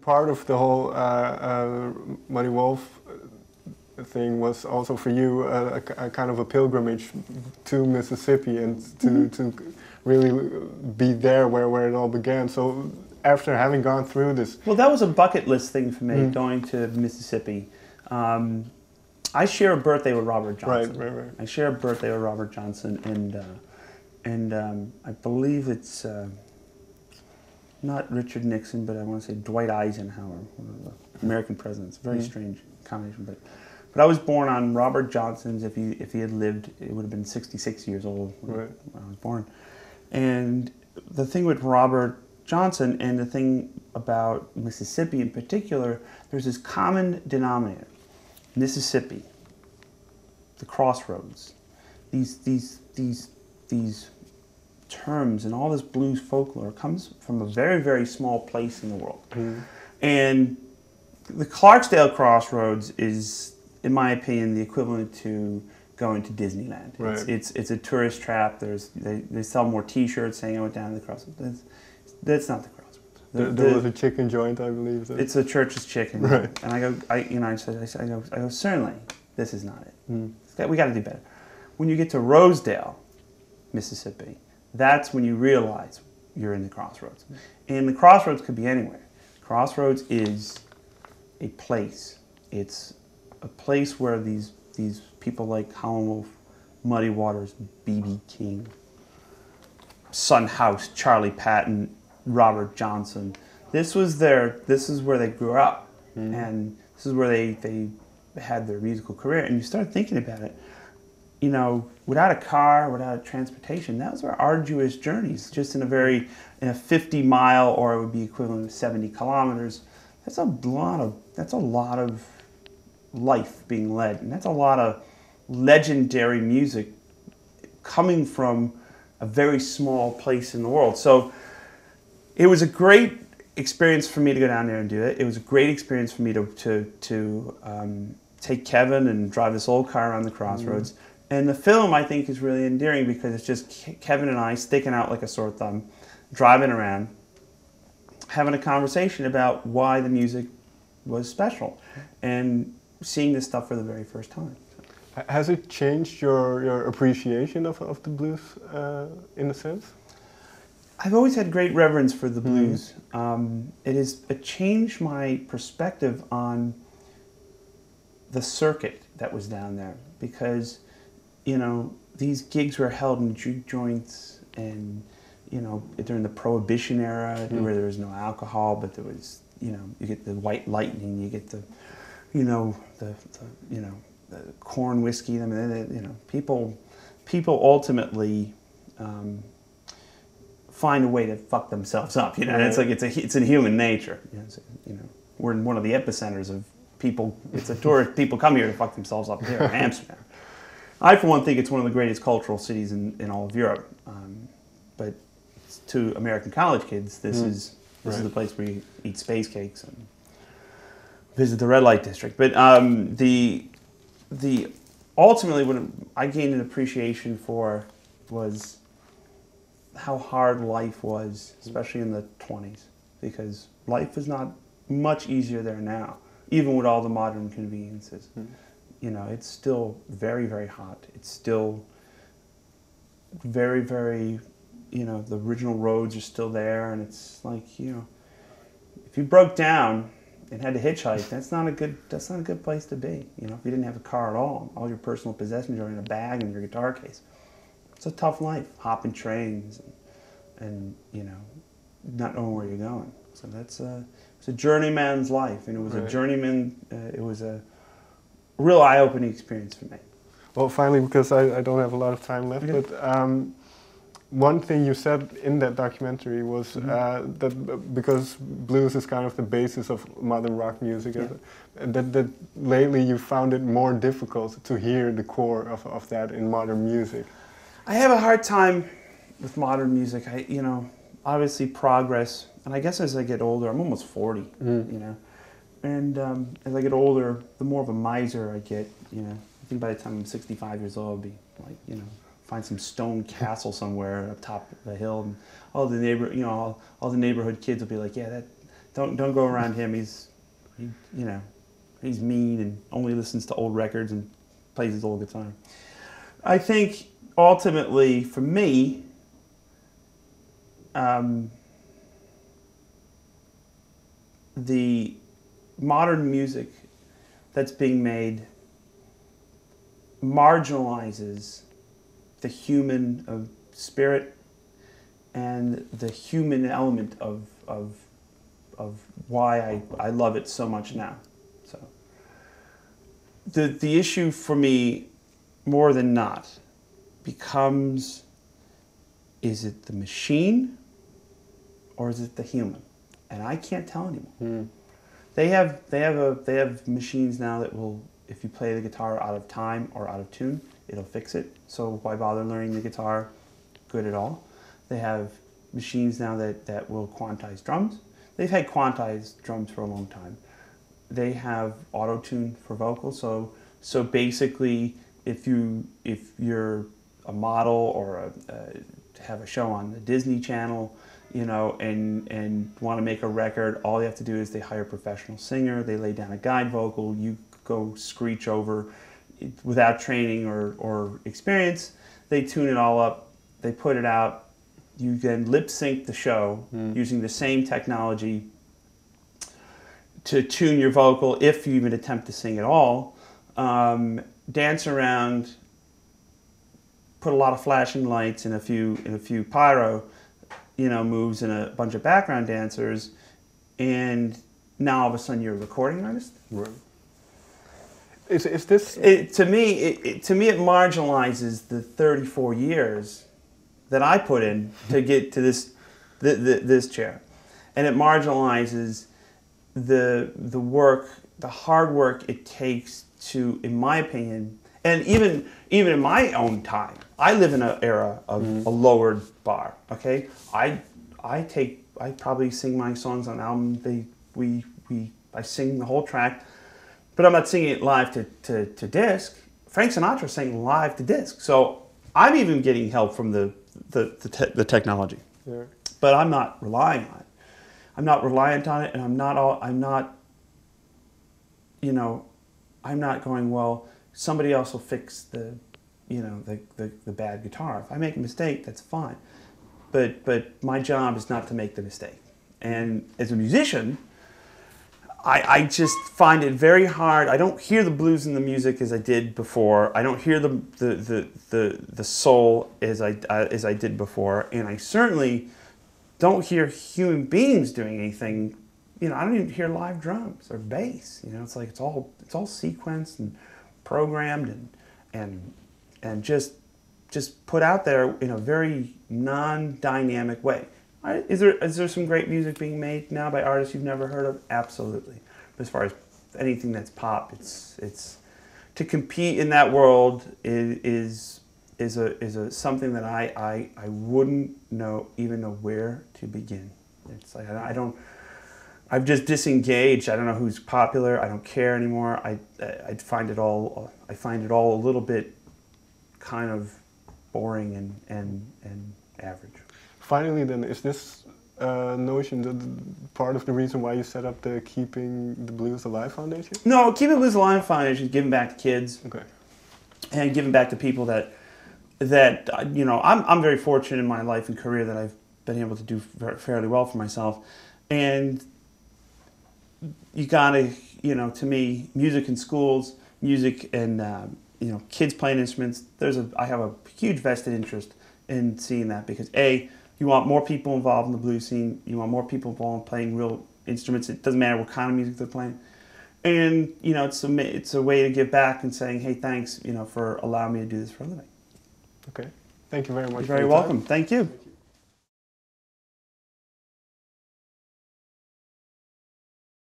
Part of the whole Muddy Wolf thing was also for you a kind of a pilgrimage to Mississippi and to really be there where it all began. So after having gone through this... Well, that was a bucket list thing for me, going to Mississippi. I share a birthday with Robert Johnson. Right. I share a birthday with Robert Johnson, and I believe it's not Richard Nixon, but I want to say Dwight Eisenhower, one of the American presidents. Very strange combination, but I was born on Robert Johnson's. If he had lived, it would have been 66 years old when I was born. And the thing with Robert Johnson and the thing about Mississippi in particular, there's this common denominator. Mississippi, the crossroads, these terms and all this blues folklore comes from a very, very small place in the world. And the Clarksdale Crossroads is, in my opinion, the equivalent to going to Disneyland. It's a tourist trap. They sell more T-shirts saying I went down to the crossroads. That's not the crossroads. There was a chicken joint, I believe. It's a church's chicken. Right. And I go, certainly, this is not it. We got to do better. When you get to Rosedale, Mississippi, that's when you realize you're in the crossroads. And the crossroads could be anywhere. Crossroads is a place. It's a place where these people like Howlin' Wolf, Muddy Waters, B.B. King, Son House, Charlie Patton, Robert Johnson. This is where they grew up, and this is where they had their musical career. And you start thinking about it, you know, without a car, without transportation, that was our arduous journeys. Just in a 50 mile, or it would be equivalent to 70 kilometers. That's a lot of life being led, and that's a lot of legendary music coming from a very small place in the world. So it was a great experience for me to go down there and do it. It was a great experience for me to take Kevin and drive this old car around the crossroads. And the film, I think, is really endearing because it's just Kevin and I sticking out like a sore thumb, driving around, having a conversation about why the music was special, and seeing this stuff for the very first time. Has it changed your appreciation of the blues in a sense? I've always had great reverence for the blues. It changed my perspective on the circuit that was down there, because, you know, these gigs were held in juke joints, and, you know, during the Prohibition era, where there was no alcohol, but there was, you know, you get the White Lightning, you get the, you know, the corn whiskey. I mean, you know, people ultimately find a way to fuck themselves up. You know, it's like it's in human nature. You know, we're in one of the epicenters of people. It's a tourist. People come here to fuck themselves up here in Amsterdam. I, for one, think it's one of the greatest cultural cities in all of Europe. But to American college kids, this is the place where you eat space cakes and visit the red light district. But ultimately what I gained an appreciation for was how hard life was, especially in the 20s, because life is not much easier there now, even with all the modern conveniences. You know, it's still very, very hot. It's still very, very, you know, the original roads are still there, and it's like, you know, if you broke down and had to hitchhike, that's not a good place to be. You know, if you didn't have a car at all your personal possessions are in a bag and your guitar case. It's a tough life, hopping trains and you know, not knowing where you're going. So it's a journeyman's life, and it was a journeyman. It was a real eye-opening experience for me. Well, finally, because I don't have a lot of time left, but one thing you said in that documentary was that because blues is kind of the basis of modern rock music, that lately you found it more difficult to hear the core of that in modern music. I have a hard time with modern music. You know, obviously progress, and I guess as I get older, I'm almost 40, you know, and as I get older, the more of a miser I get, you know. I think by the time I'm 65 years old, I'll be like, you know, find some stone castle somewhere up top of the hill, and all the neighborhood kids will be like, yeah, Don't go around him. He's mean and only listens to old records and plays his old guitar. I think ultimately, for me, the modern music that's being made marginalizes the human spirit and the human element of why I love it so much now. So the issue for me, more than not, becomes, is it the machine or is it the human? And I can't tell anymore. They have machines now that will, if you play the guitar out of time or out of tune, it'll fix it. So why bother learning the guitar good at all? They have machines now that will quantize drums. They've had quantized drums for a long time. They have auto-tune for vocals. So basically, if you're a model or have a show on the Disney Channel, and want to make a record, all you have to do is they hire a professional singer, they lay down a guide vocal, you go screech over without training or experience, they tune it all up, they put it out, you then lip sync the show using the same technology to tune your vocal, if you even attempt to sing at all, dance around, put a lot of flashing lights and a few pyro moves and a bunch of background dancers, and now all of a sudden you're a recording artist. Right. Is this? To me, it marginalizes the 34 years that I put in to get to this chair, and it marginalizes the work, the hard work it takes to, in my opinion, and even in my own time, I live in an era of a lowered bar. Okay, I probably sing my songs on album. I sing the whole track, but I'm not singing it live to disc. Frank Sinatra sang live to disc, so I'm even getting help from the technology. Yeah. But I'm not relying on it. I'm not reliant on it, and I'm not going, well, somebody else will fix the bad guitar. If I make a mistake, that's fine. But my job is not to make the mistake. And as a musician, I just find it very hard. I don't hear the blues in the music as I did before. I don't hear the soul as I did before. And I certainly don't hear human beings doing anything. I don't even hear live drums or bass. It's like it's all sequenced and programmed and just put out there in a very non-dynamic way. Is there some great music being made now by artists you've never heard of? Absolutely. But as far as anything that's pop, it's to compete in that world is something that I wouldn't even know where to begin. It's like I've just disengaged. I don't know who's popular. I don't care anymore. I find it all a little bit kind of boring and average. Finally, then, is this notion part of the reason why you set up the Keeping the Blues Alive Foundation? No, Keeping the Blues Alive Foundation is giving back to kids. Okay. And giving back to people that I'm very fortunate in my life and career that I've been able to do fairly well for myself. And you gotta, to me, music in schools, music and kids playing instruments. I have a huge vested interest in seeing that, because you want more people involved in the blues scene. You want more people involved in playing real instruments. It doesn't matter what kind of music they're playing. And it's a way to give back and saying, hey, thanks, for allowing me to do this for a living. Okay, thank you very much. You're very welcome. Thank you.